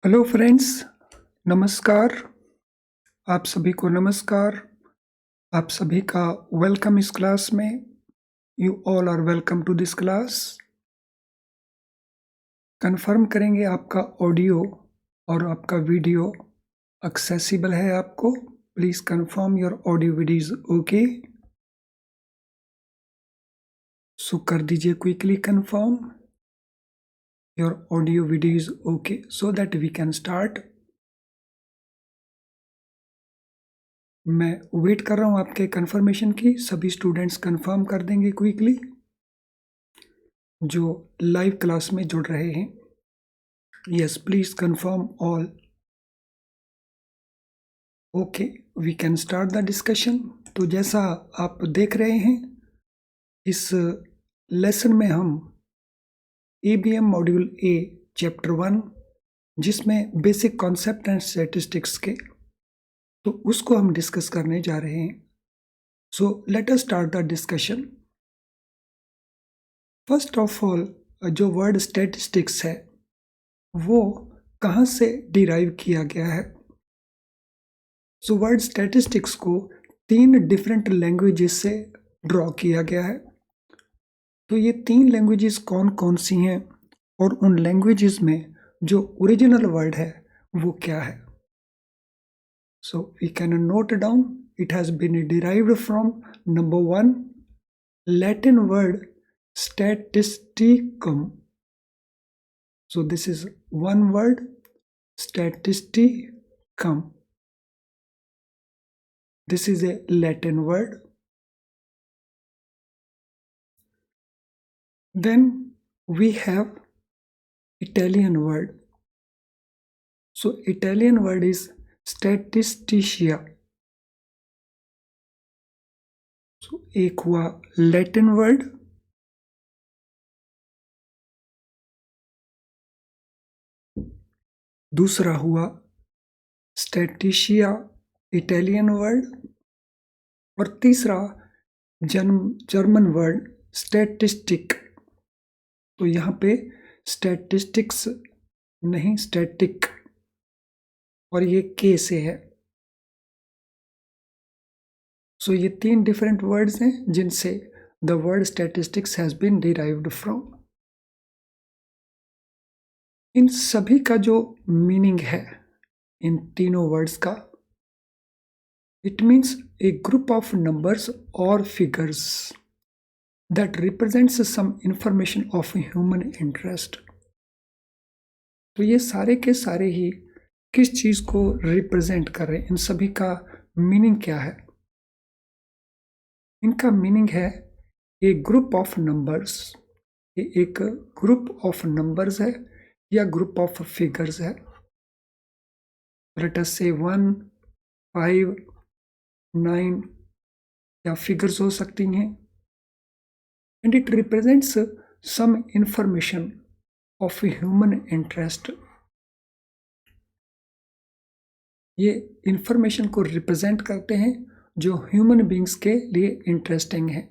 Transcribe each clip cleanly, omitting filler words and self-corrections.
Hello friends, नमस्कार। आप सभी को नमस्कार। आप सभी का वेलकम इस क्लास में। You all are welcome to this class. Confirm करेंगे आपका ऑडियो और आपका वीडियो एक्सेसिबल है आपको। Please confirm your audio video is okay. So कर दीजिए quickly confirm your audio video is okay so that we can start. मैं wait कर रहा हूँ आपके कंफर्मेशन की। सभी स्टूडेंट्स कंफर्म कर देंगे क्विकली जो लाइव क्लास में जुड़ रहे हैं। Yes, please confirm all. Okay, we can start the discussion. तो जैसा आप देख रहे हैं, इस लेसन में हम ईबीएम मॉड्यूल ए चैप्टर 1 जिसमें बेसिक कॉन्सेप्ट एंड स्टैटिस्टिक्स के, तो उसको हम डिस्कस करने जा रहे हैं। So let us start the discussion. First of all, जो वर्ड स्टैटिस्टिक्स है वो कहाँ से डिराइव किया गया है? सो वर्ड स्टैटिस्टिक्स को 3 डिफरेंट लैंग्वेजेस से ड्रॉ किया गया है। तो ये 3 लैंग्वेजेस कौन कौन सी हैं और उन लैंग्वेजेस में जो ओरिजिनल वर्ड है वो क्या है? So we can note down. It has been derived from number 1 Latin word statisticum. So this is one word, statisticum. This is a Latin word. Then we have Italian word. So Italian word is statistica. So एक हुआ Latin word, दूसरा हुआ statistica Italian word, और तीसरा German word statistic. तो यहाँ पे statistics नहीं, स्टैटिक, और ये के से है। सो ये 3 डिफरेंट वर्ड्स हैं जिनसे the word statistics has been derived from. इन सभी का जो मीनिंग है इन तीनों वर्ड्स का, it means a group of numbers और figures that represents some information of human interest. तो ये सारे के सारे ही किस चीज को रिप्रेजेंट कर रहे हैं? इन सभी का मीनिंग क्या है? इनका मीनिंग है ए ग्रुप ऑफ नंबर्स। ये एक ग्रुप ऑफ नंबर्स है या ग्रुप ऑफ फिगर्स है। लेट अस से 1, 5, 9 या फिगर्स हो सकती हैं। And it represents some information of human interest. ये इंफॉर्मेशन को रिप्रेजेंट करते हैं जो ह्यूमन बींग्स के लिए इंटरेस्टिंग है,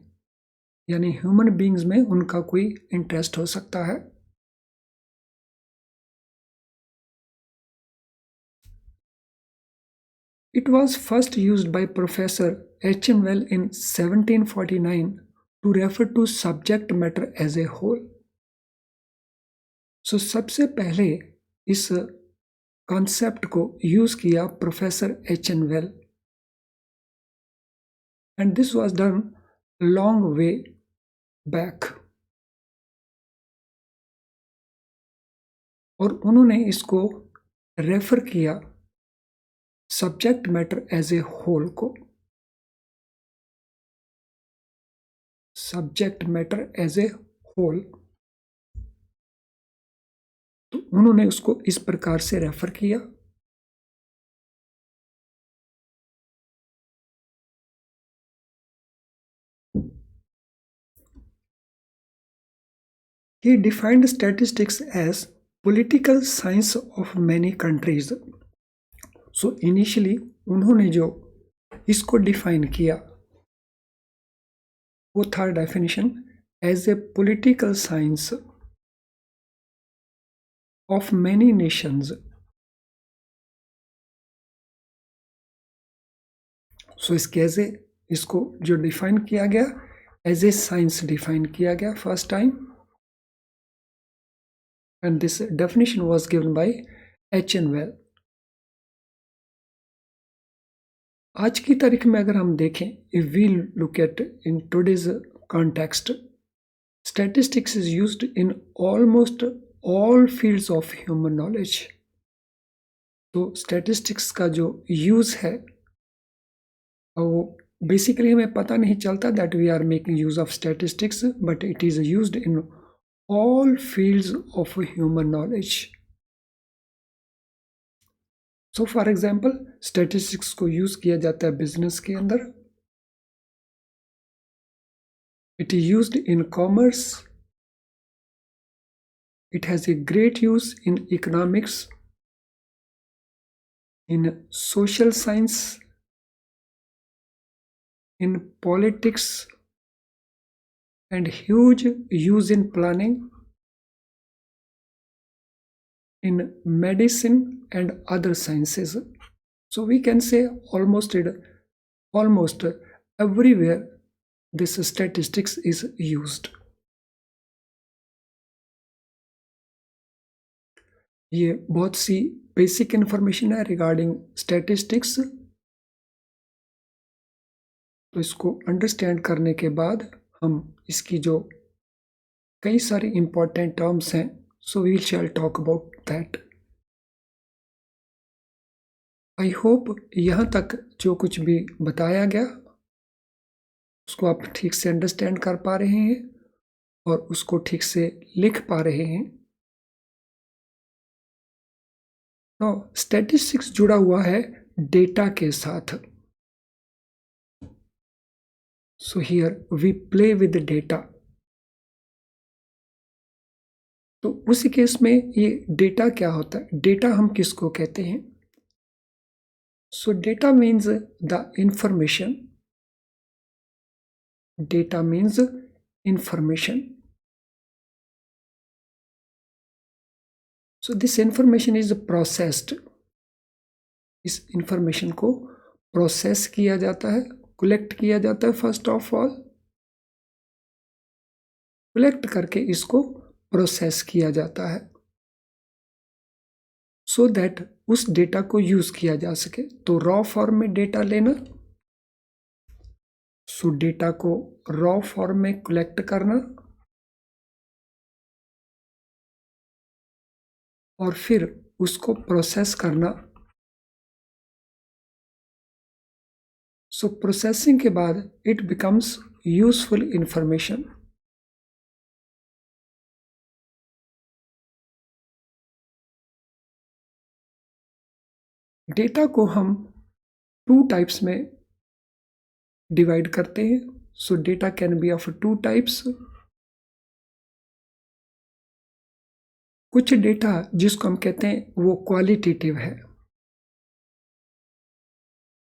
यानी ह्यूमन बींग्स में उनका कोई इंटरेस्ट हो सकता है। It was first used by Professor H.M. Well in 1749 to refer to subject matter as a whole. So सबसे पहले इस कॉन्सेप्ट को यूज किया professor H N. Well, and this was done long way back. और उन्होंने इसको रेफर किया subject matter as a whole को, subject matter as a whole. तो उन्होंने उसको इस प्रकार से रेफर किया। He defined statistics as political science of many countries. So initially उन्होंने जो इसको डिफाइन किया वो था definition as a political science of many nations. So इसको जो डिफाइन किया गया एज ए साइंस डिफाइन किया गया first time, and this definition was given by H.N. Well। आज की तारीख में अगर हम देखें, if we look at in today's context, statistics is used in almost all fields of human knowledge. तो स्टैटिस्टिक्स का जो यूज है वो बेसिकली हमें पता नहीं चलता that we are making use of statistics, but it is used in all fields of human knowledge. So for example statistics को यूज किया जाता है बिजनेस के अंदर, it is used in commerce, it has a great use in economics, in social science, in politics, and huge use in planning, in medicine and other sciences. So we can say almost everywhere this statistics is used. ये बहुत सी basic information है regarding statistics. तो इसको understand करने के बाद हम इसकी जो कई सारी इंपॉर्टेंट टर्म्स हैं, so we shall talk about that. I hope यहाँ तक जो कुछ भी बताया गया उसको आप ठीक से अंडरस्टैंड कर पा रहे हैं और उसको ठीक से लिख पा रहे हैं। स्टैटिस्टिक्स जुड़ा हुआ है डेटा के साथ। So here we play with data. तो उसी केस में ये डेटा क्या होता है, डेटा हम किसको कहते हैं? सो data means the information, data means information. So this information is processed, इस इंफॉर्मेशन को प्रोसेस किया जाता है, कलेक्ट किया जाता है। फर्स्ट ऑफ ऑल कलेक्ट करके इसको प्रोसेस किया जाता है सो दैट उस डेटा को यूज किया जा सके। तो रॉ फॉर्म में डेटा लेना, सो डेटा को रॉ फॉर्म में कलेक्ट करना और फिर उसको प्रोसेस करना। सो प्रोसेसिंग के बाद it becomes useful information. Data को हम 2 टाइप्स में डिवाइड करते हैं। सो data can be of 2 types. कुछ डेटा जिसको हम कहते हैं वो क्वालिटेटिव है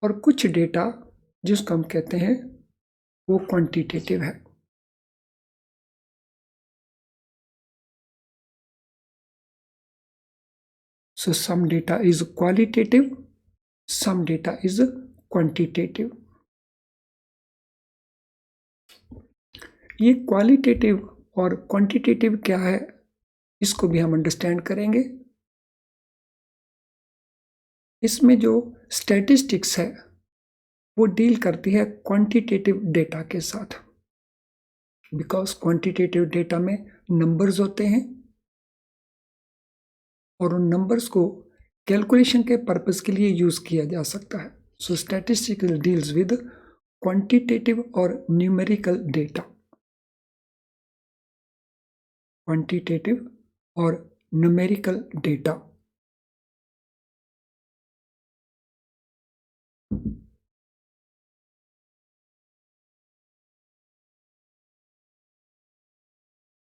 और कुछ डेटा जिसको हम कहते हैं वो क्वांटिटेटिव है। So some data is qualitative, some data is quantitative. ये क्वालिटेटिव और क्वांटिटेटिव क्या है इसको भी हम अंडरस्टैंड करेंगे। इसमें जो स्टैटिस्टिक्स है वो डील करती है क्वांटिटेटिव डेटा के साथ, बिकॉज क्वांटिटेटिव डेटा में नंबर्स होते हैं और उन नंबर्स को कैलकुलेशन के पर्पस के लिए यूज किया जा सकता है। सो स्टैटिस्टिकल डील्स विद क्वांटिटेटिव और न्यूमेरिकल डेटा, क्वांटिटेटिव और न्यूमेरिकल डेटा।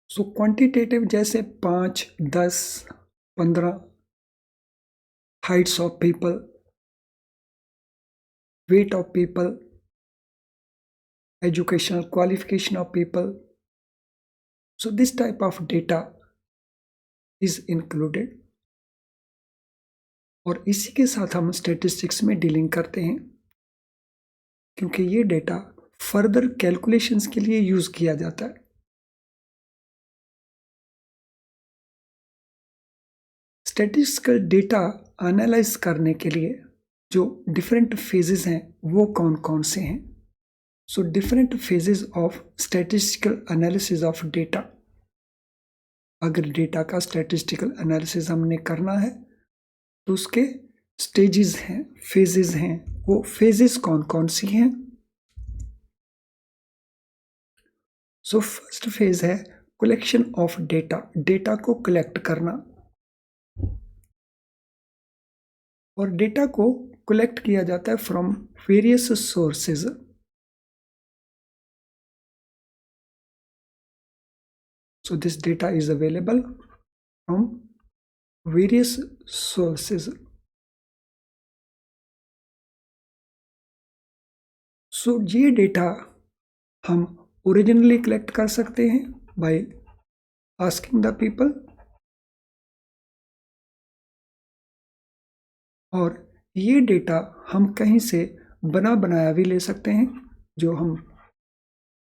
सो क्वांटिटेटिव जैसे 5, 10, 15 Heights of people, weight of people, educational qualification of people. So this type of data is included। और इसी के साथ हम स्टैटिस्टिक्स में डीलिंग करते हैं। क्योंकि ये डेटा फर्दर कैलकुलेशंस के लिए यूज किया जाता है। स्टैटिस्टिकल डेटा एनालाइज करने के लिए जो डिफरेंट फेजेस हैं वो कौन कौन से हैं? So different phases of statistical analysis of data. अगर डेटा का स्टैटिस्टिकल एनालिसिस हमने करना है तो उसके स्टेजेस हैं, फेजेस हैं। वो फेजेस कौन कौन सी हैं? सो फर्स्ट फेज है कलेक्शन ऑफ डेटा, डेटा को कलेक्ट करना। और डेटा को कलेक्ट किया जाता है from various sources. So this data is available from various sources. So ये डेटा हम ओरिजिनली कलेक्ट कर सकते हैं बाय आस्किंग द पीपल, और ये डेटा हम कहीं से बना बनाया भी ले सकते हैं, जो हम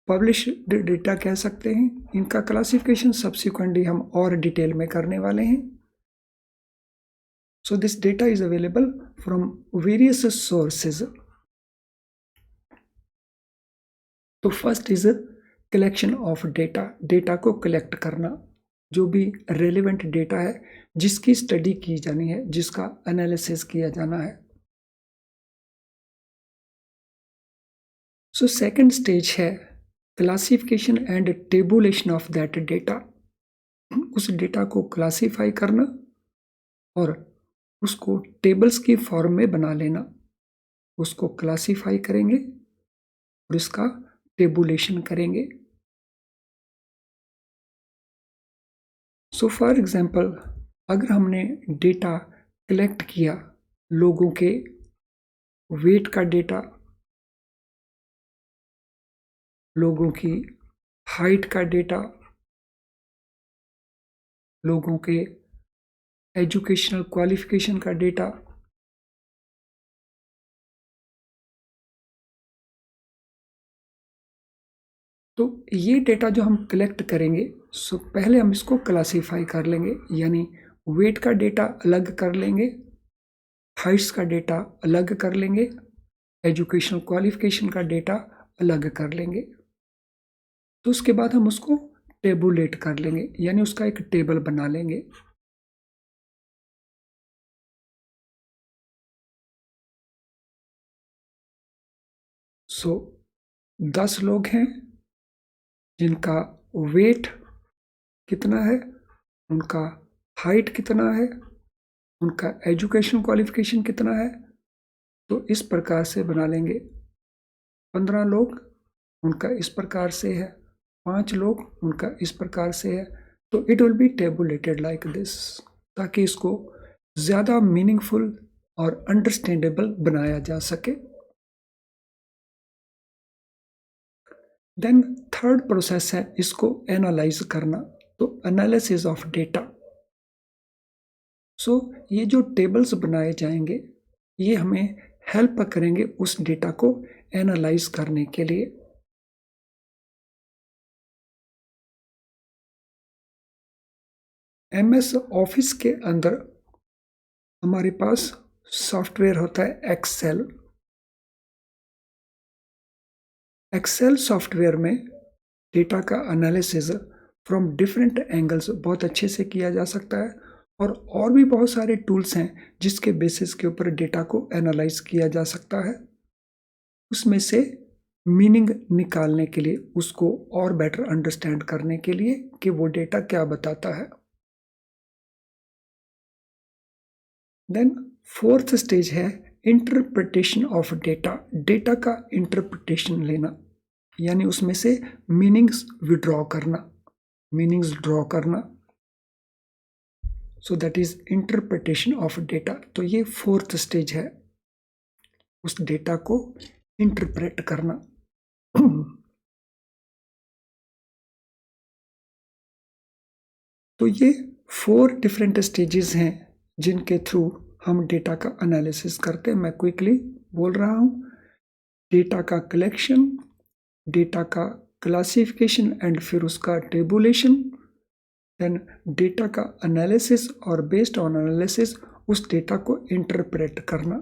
पब्लिश डेटा कह सकते हैं। इनका क्लासिफिकेशन सब्सिक्वेंटली हम और डिटेल में करने वाले हैं। So this data is available from various sources. तो first is collection of data, data को कलेक्ट करना, जो भी रेलेवेंट डेटा है जिसकी स्टडी की जानी है, जिसका एनालिसिस किया जाना है। सो सेकंड स्टेज है classification and tabulation of that data. उस डेटा को क्लासिफाई करना और उसको टेबल्स की फॉर्म में बना लेना। उसको क्लासिफाई करेंगे और इसका टेबुलेशन करेंगे। सो फॉर एग्जांपल, अगर हमने डेटा कलेक्ट किया, लोगों के वेट का डेटा, लोगों की हाइट का डेटा, लोगों के एजुकेशनल क्वालिफिकेशन का डेटा, तो ये डेटा जो हम कलेक्ट करेंगे, सो पहले हम इसको क्लासीफाई कर लेंगे, यानी वेट का डेटा अलग कर लेंगे, हाइट्स का डेटा अलग कर लेंगे, एजुकेशनल क्वालिफिकेशन का डेटा अलग कर लेंगे। तो उसके बाद हम उसको टेबुलेट कर लेंगे, यानी उसका एक टेबल बना लेंगे। सो 10 लोग हैं जिनका वेट कितना है, उनका हाइट कितना है, उनका एजुकेशन क्वालिफिकेशन कितना है, तो इस प्रकार से बना लेंगे। 15 लोग, उनका इस प्रकार से है। 5 लोग, उनका इस प्रकार से है। तो it will be tabulated like this, ताकि इसको ज़्यादा मीनिंगफुल और अंडरस्टैंडेबल बनाया जा सके। देन थर्ड प्रोसेस है इसको एनालाइज करना, तो एनालिसिस ऑफ डेटा। सो ये जो टेबल्स बनाए जाएंगे, ये हमें हेल्प करेंगे उस डेटा को एनालाइज करने के लिए। एमएस ऑफिस के अंदर हमारे पास सॉफ्टवेयर होता है एक्सेल। एक्सेल सॉफ्टवेयर में डेटा का एनालिसिस फ्रॉम डिफरेंट एंगल्स बहुत अच्छे से किया जा सकता है, और भी बहुत सारे टूल्स हैं जिसके बेसिस के ऊपर डेटा को एनालाइज किया जा सकता है। उसमें से मीनिंग निकालने के लिए, उसको और बेटर अंडरस्टैंड करने के लिए कि वो डेटा क्या बताता है। देन फोर्थ स्टेज है इंटरप्रिटेशन ऑफ डेटा, डेटा का इंटरप्रिटेशन लेना, यानी उसमें से मीनिंग्स विड्रॉ करना, मीनिंग्स ड्रॉ करना। So that is interpretation of data. तो ये फोर्थ स्टेज है, उस डेटा को इंटरप्रेट करना। तो ये 4 डिफरेंट स्टेजेस हैं जिनके थ्रू हम डेटा का एनालिसिस करते हैं। मैं क्विकली बोल रहा हूँ। डेटा का कलेक्शन, डेटा का क्लासिफिकेशन एंड फिर उसका टेबुलेशन, देन डेटा का एनालिसिस और बेस्ड ऑन एनालिसिस उस डेटा को इंटरप्रेट करना।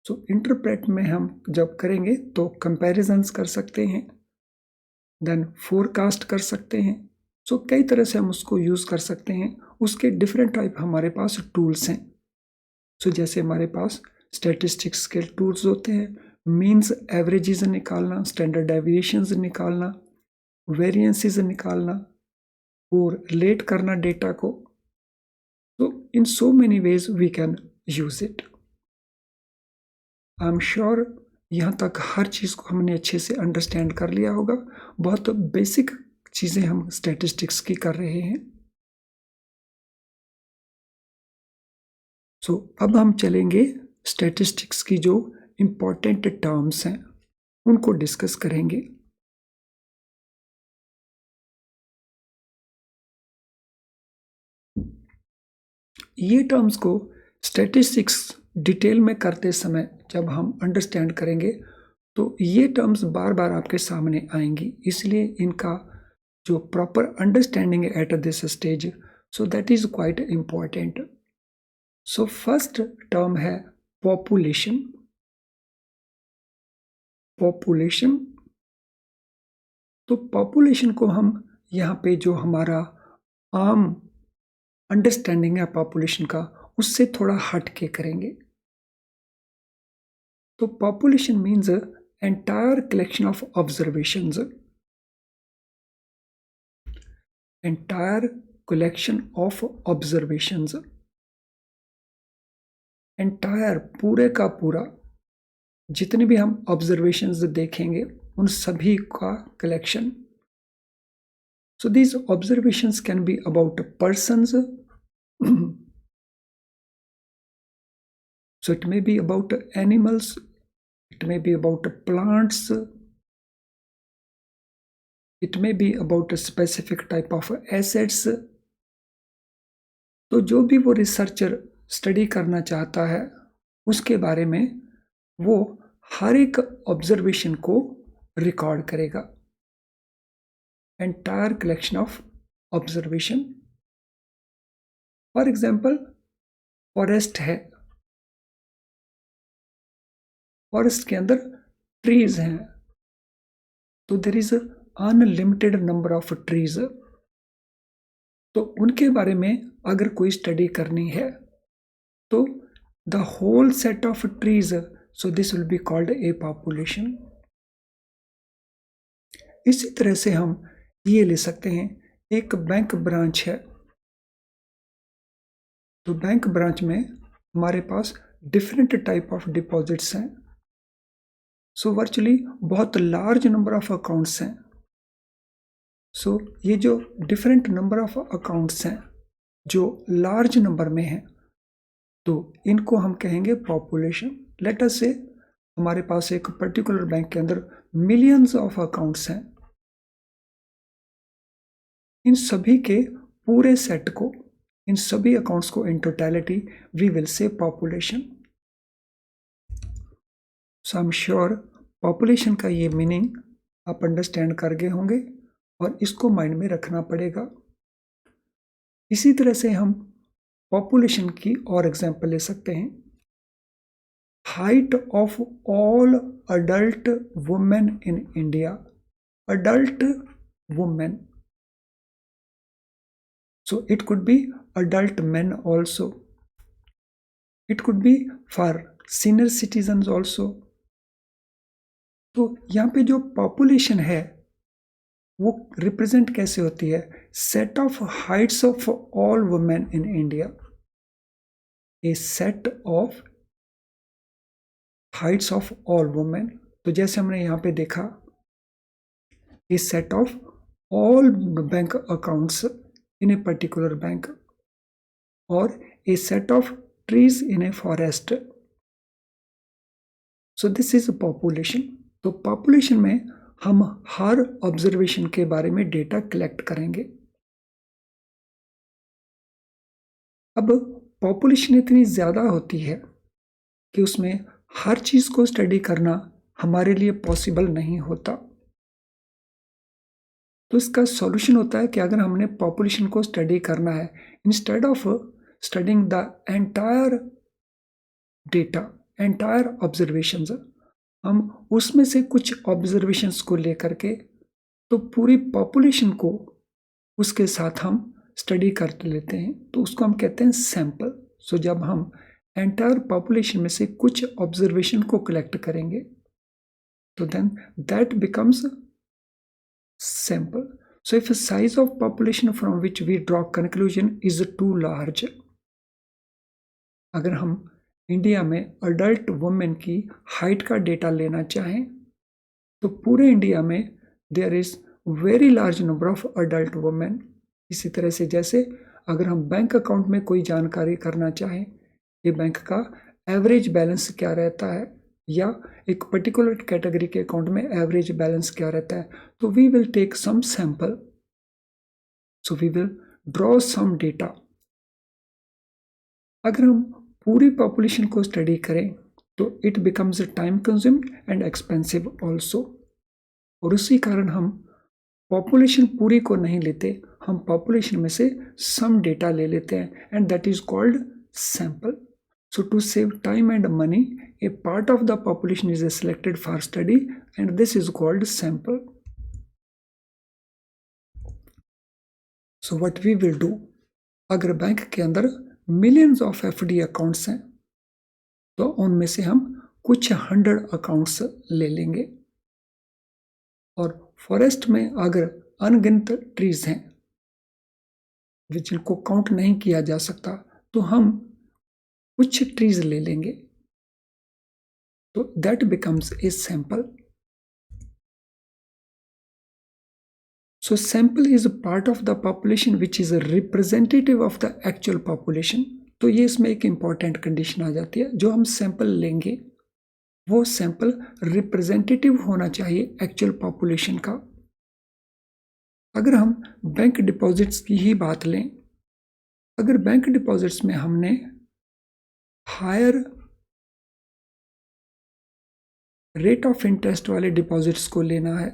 सो इंटरप्रेट में हम जब करेंगे तो कंपैरिजंस कर सकते हैं, देन फोरकास्ट कर सकते हैं। सो कई तरह से हम उसको यूज़ कर सकते हैं। उसके डिफरेंट टाइप हमारे पास टूल्स हैं। सो जैसे हमारे पास स्टैटिस्टिक्स के टूल्स होते हैं, मीन्स एवरेजेस निकालना, स्टैंडर्ड डेविएशंस निकालना, वेरिएंसेस निकालना और रिलेट करना डेटा को। तो in so many ways we can use it. I am sure यहाँ तक हर चीज़ को हमने अच्छे से अंडरस्टैंड कर लिया होगा। बहुत बेसिक चीज़ें हम स्टैटिस्टिक्स की कर रहे हैं। सो अब हम चलेंगे स्टैटिस्टिक्स की जो इम्पोर्टेंट टर्म्स हैं उनको डिस्कस करेंगे। ये टर्म्स को स्टैटिस्टिक्स डिटेल में करते समय जब हम अंडरस्टैंड करेंगे तो ये टर्म्स बार बार आपके सामने आएंगी, इसलिए इनका जो proper understanding at this stage, so that is quite important. So first term है पॉपुलेशन। पॉपुलेशन, तो पॉपुलेशन को हम यहाँ पे जो हमारा आम अंडरस्टैंडिंग है पॉपुलेशन का उससे थोड़ा हट के करेंगे। तो population means entire collection of observations, entire collection of observations, entire पूरे का पूरा जितने भी हम ऑब्जर्वेशंस देखेंगे उन सभी का collection. So these observations can be about persons, so it may be about animals, it may be about plants, it may be about a specific type of assets। तो जो भी वो रिसर्चर स्टडी करना चाहता है उसके बारे में वो हर एक ऑब्जर्वेशन को रिकॉर्ड करेगा। Entire collection of observation. For example forest है, फॉरेस्ट के अंदर ट्रीज हैं, तो there is unlimited number of trees. तो उनके बारे में अगर कोई स्टडी करनी है तो the whole set of trees, so this will be called a population. इसी तरह से हम ये ले सकते हैं, एक बैंक ब्रांच है, तो बैंक ब्रांच में हमारे पास डिफरेंट टाइप ऑफ डिपॉजिट्स हैं। सो वर्चुअली बहुत लार्ज नंबर ऑफ अकाउंट्स हैं। सो ये जो डिफरेंट नंबर ऑफ अकाउंट्स हैं जो लार्ज नंबर में हैं, तो इनको हम कहेंगे पॉपुलेशन। लेट अस से हमारे पास एक पर्टिकुलर बैंक के अंदर मिलियंस ऑफ अकाउंट्स हैं, इन सभी के पूरे सेट को, इन सभी अकाउंट्स को in totality we will say population. So I am sure population का ये मीनिंग आप अंडरस्टैंड कर गए होंगे और इसको माइंड में रखना पड़ेगा। इसी तरह से हम पॉपुलेशन की और एग्जांपल ले सकते हैं। Height of all adult women in India, adult women, so it could be adult men also, it could be for senior citizens also। तो यहाँ पे जो पॉपुलेशन है वो रिप्रेजेंट कैसे होती है, set of heights of all women in India, a set of heights of all women. तो जैसे हमने यहाँ पे देखा, a set of all bank accounts in a particular bank or a set of trees in a forest, so this is a population। तो population में हम हर observation के बारे में डेटा कलेक्ट करेंगे। अब पॉपुलेशन इतनी ज़्यादा होती है कि उसमें हर चीज़ को स्टडी करना हमारे लिए पॉसिबल नहीं होता। तो इसका सॉल्यूशन होता है कि अगर हमने पॉपुलेशन को स्टडी करना है, instead of studying the entire data, entire observations, हम उसमें से कुछ ऑब्जर्वेशंस को लेकर के तो पूरी पॉपुलेशन को उसके साथ हम स्टडी कर लेते हैं, तो उसको हम कहते हैं सैंपल। सो जब हम एंटायर पॉपुलेशन में से कुछ ऑब्जर्वेशन को कलेक्ट करेंगे तो then that becomes sample. So if the size of population from which we draw conclusion is too large, अगर हम इंडिया में अडल्ट वुमेन की हाइट का डेटा लेना चाहें तो पूरे इंडिया में there is very large number of adult women. इसी तरह से जैसे अगर हम बैंक अकाउंट में कोई जानकारी करना चाहें कि बैंक का एवरेज बैलेंस क्या रहता है या एक पर्टिकुलर कैटेगरी के अकाउंट में एवरेज बैलेंस क्या रहता है, तो we will take some sample, so we will draw some data. अगर हम पूरी पॉपुलेशन को स्टडी करें तो it becomes time consumed and expensive also, और उसी कारण हम पॉपुलेशन पूरी को नहीं लेते, हम पॉपुलेशन में से सम डेटा ले लेते हैं and that is called sample. So to save time and money, a part of the population is selected for study and this is called sample. So what we will do, अगर bank के अंदर millions of FD accounts हैं तो उनमें से हम कुछ 100 accounts ले लेंगे, और फॉरेस्ट में अगर अनगिनत ट्रीज हैं जिनको काउंट नहीं किया जा सकता तो हम कुछ ट्रीज ले लेंगे, तो that becomes a sample. So sample is part of the population which is representative of the actual population. तो ये इसमें एक इंपॉर्टेंट कंडीशन आ जाती है, जो हम सैंपल लेंगे वो सैंपल रिप्रेजेंटेटिव होना चाहिए एक्चुअल पॉपुलेशन का। अगर हम बैंक डिपॉजिट्स की ही बात लें, अगर बैंक डिपॉजिट्स में हमने हायर रेट ऑफ इंटरेस्ट वाले डिपॉजिट्स को लेना है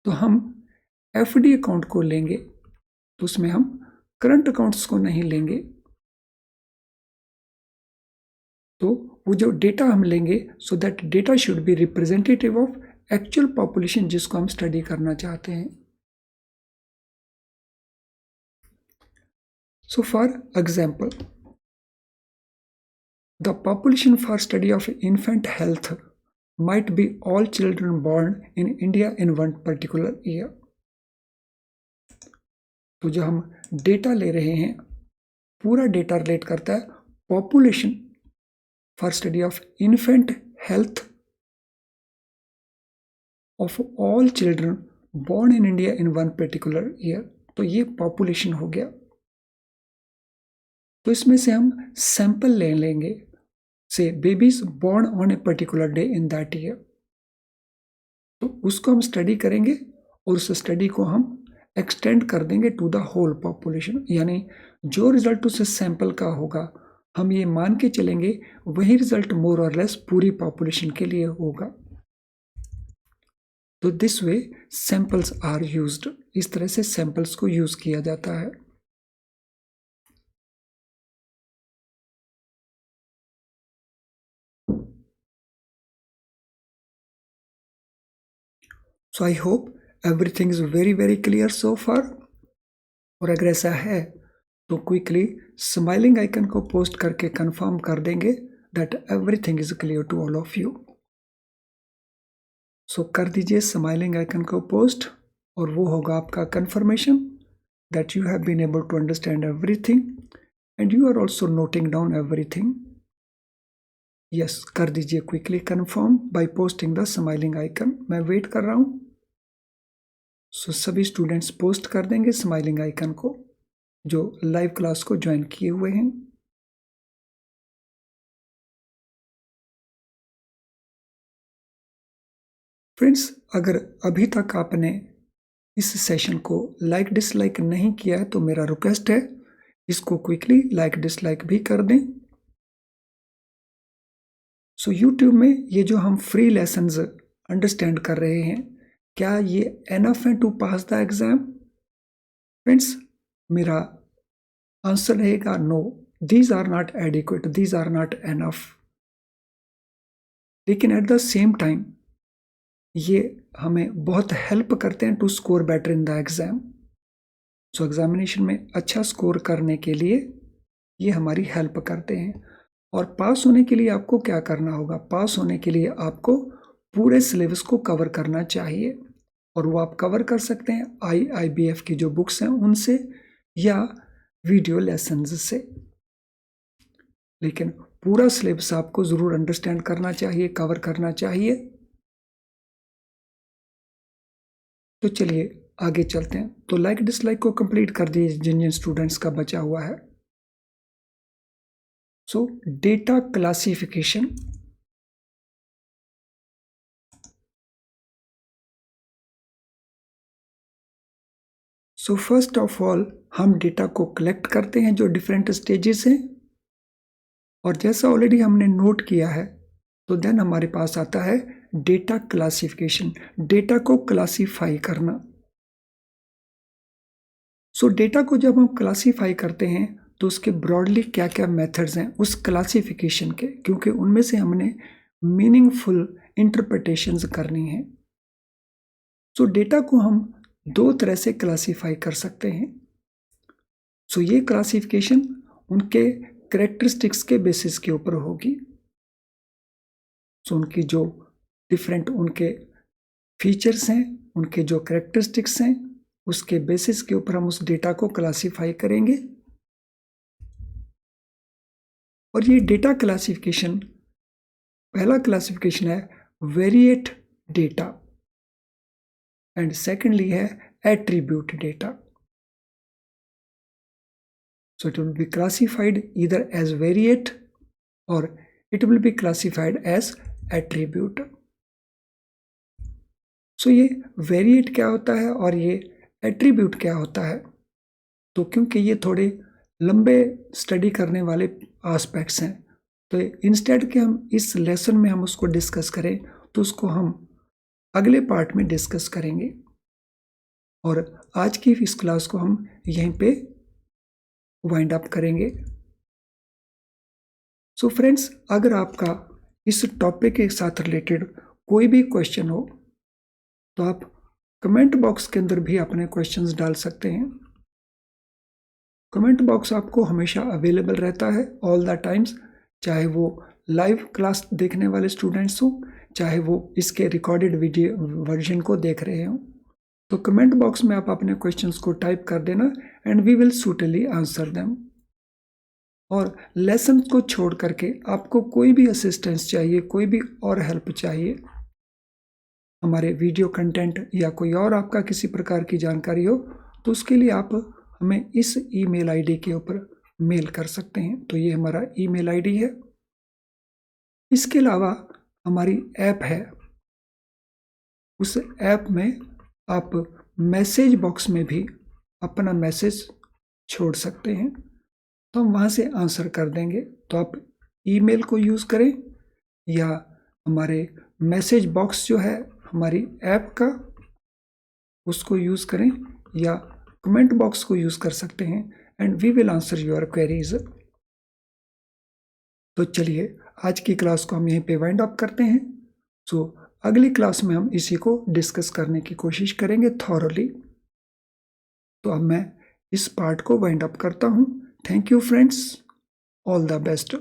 तो हम एफडी अकाउंट को लेंगे, तो उसमें हम करंट अकाउंट्स को नहीं लेंगे। तो वो जो डेटा हम लेंगे, so that data should be representative of actual population जिसको हम स्टडी करना चाहते हैं। सो for example, the population for study of infant health might be all children born in India in one particular year. तो जो हम डेटा ले रहे हैं पूरा डेटा रिलेट करता है population for study of infant health of all children born in India in one particular year, तो ये पॉपुलेशन हो गया। तो इसमें से हम सैंपल ले लेंगे, से babies born on a particular day in that year, तो उसको हम स्टडी करेंगे और उस स्टडी को हम एक्सटेंड कर देंगे टू द होल पॉपुलेशन, यानी जो रिजल्ट उस सैंपल का होगा हम ये मान के चलेंगे वही रिजल्ट मोर और लेस पूरी पॉपुलेशन के लिए होगा। तो this way samples are used, इस तरह से सैंपल्स को यूज किया जाता है। So I hope everything is very very clear so far, और अगर ऐसा है तो क्विकली स्माइलिंग आइकन को पोस्ट करके कंफर्म कर देंगे that everything is clear to all of you. So कर दीजिए स्माइलिंग आइकन को पोस्ट और वो होगा आपका confirmation that you have been able to understand everything and you are also noting down everything. Yes, कर दीजिए quickly confirm by posting the smiling icon, मैं वेट कर रहा हूँ। सो सभी स्टूडेंट्स पोस्ट कर देंगे स्माइलिंग आइकन को जो लाइव क्लास को ज्वाइन किए हुए हैं। फ्रेंड्स, अगर अभी तक आपने इस सेशन को लाइक डिसलाइक नहीं किया है तो मेरा रिक्वेस्ट है इसको क्विकली लाइक डिसलाइक भी कर दें। सो यूट्यूब में ये जो हम फ्री लेसन्स अंडरस्टैंड कर रहे हैं, क्या ये एनफ है to pass the exam? Friends, मेरा आंसर रहेगा no, these are not adequate, these are not enough. लेकिन एट द सेम टाइम ये हमें बहुत हेल्प करते हैं to score better in the exam. So examination में अच्छा स्कोर करने के लिए ये हमारी हेल्प करते हैं। और पास होने के लिए आपको क्या करना होगा? पास होने के लिए आपको पूरे सिलेबस को कवर करना चाहिए, और वो आप कवर कर सकते हैं IIBF की जो बुक्स हैं उनसे या वीडियो लेसन्स से। लेकिन पूरा सिलेबस आपको ज़रूर अंडरस्टैंड करना चाहिए, कवर करना चाहिए। तो चलिए आगे चलते हैं। तो लाइक डिसलाइक को कंप्लीट कर दीजिए जिन जिन स्टूडेंट्स का बचा हुआ है। सो data classification. So first of all हम डेटा को कलेक्ट करते हैं जो डिफरेंट स्टेजेस हैं, और जैसा ऑलरेडी हमने नोट किया है, तो देन हमारे पास आता है डेटा क्लासिफिकेशन, डेटा को क्लासीफाई करना। सो डेटा को जब हम क्लासीफाई करते हैं तो उसके ब्रॉडली क्या क्या मेथड्स हैं उस क्लासिफिकेशन के, क्योंकि उनमें से हमने मीनिंगफुल इंटरप्रिटेशंस करनी है। सो डेटा को हम दो तरह से क्लासीफाई कर सकते हैं। सो ये क्लासिफिकेशन उनके कैरेक्टरिस्टिक्स के बेसिस के ऊपर होगी। सो उनकी जो डिफरेंट उनके फीचर्स हैं, उनके जो कैरेक्टरिस्टिक्स हैं, उसके बेसिस के ऊपर हम उस डेटा को क्लासीफाई करेंगे। और ये डेटा क्लासिफिकेशन, पहला क्लासिफिकेशन है वेरिएट डेटा, एंड सेकेंडली है attribute data. So it will be classified either as variate or it will be classified as attribute. So ये variate क्या होता है और ये attribute क्या होता है? तो क्योंकि ये थोड़े लंबे स्टडी करने वाले आस्पेक्ट्स हैं, तो इंस्टेड के हम इस लेसन में हम उसको डिस्कस करें, तो उसको हम अगले पार्ट में डिस्कस करेंगे। और आज की इस क्लास को हम यहीं पे वाइंड अप करेंगे। सो फ्रेंड्स, अगर आपका इस टॉपिक के साथ रिलेटेड कोई भी क्वेश्चन हो तो आप कमेंट बॉक्स के अंदर भी अपने क्वेश्चंस डाल सकते हैं। कमेंट बॉक्स आपको हमेशा अवेलेबल रहता है ऑल द टाइम्स, चाहे वो लाइव क्लास देखने वाले स्टूडेंट्स हो, चाहे वो इसके रिकॉर्डेड वीडियो वर्जन को देख रहे हों। तो कमेंट बॉक्स में आप अपने क्वेश्चंस को टाइप कर देना and we will suitably answer them. और लेसन को छोड़ करके आपको कोई भी असिस्टेंस चाहिए, कोई भी और हेल्प चाहिए, हमारे वीडियो कंटेंट या कोई और आपका किसी प्रकार की जानकारी हो, तो उसके लिए आप हमें इस ईमेल आईडी के ऊपर मेल कर सकते हैं। तो ये हमारा ईमेल आईडी है। इसके अलावा हमारी ऐप है, उस ऐप में आप मैसेज बॉक्स में भी अपना मैसेज छोड़ सकते हैं, तो हम वहाँ से आंसर कर देंगे। तो आप ईमेल को यूज़ करें या हमारे मैसेज बॉक्स जो है हमारी ऐप का, उसको यूज़ करें, या कमेंट बॉक्स को यूज़ कर सकते हैं and we will answer your queries. तो चलिए आज की क्लास को हम यहीं पे वाइंड अप करते हैं। सो अगली क्लास में हम इसी को डिस्कस करने की कोशिश करेंगे थॉरली। तो अब मैं इस पार्ट को वाइंड अप करता हूँ। Thank you friends, all the best.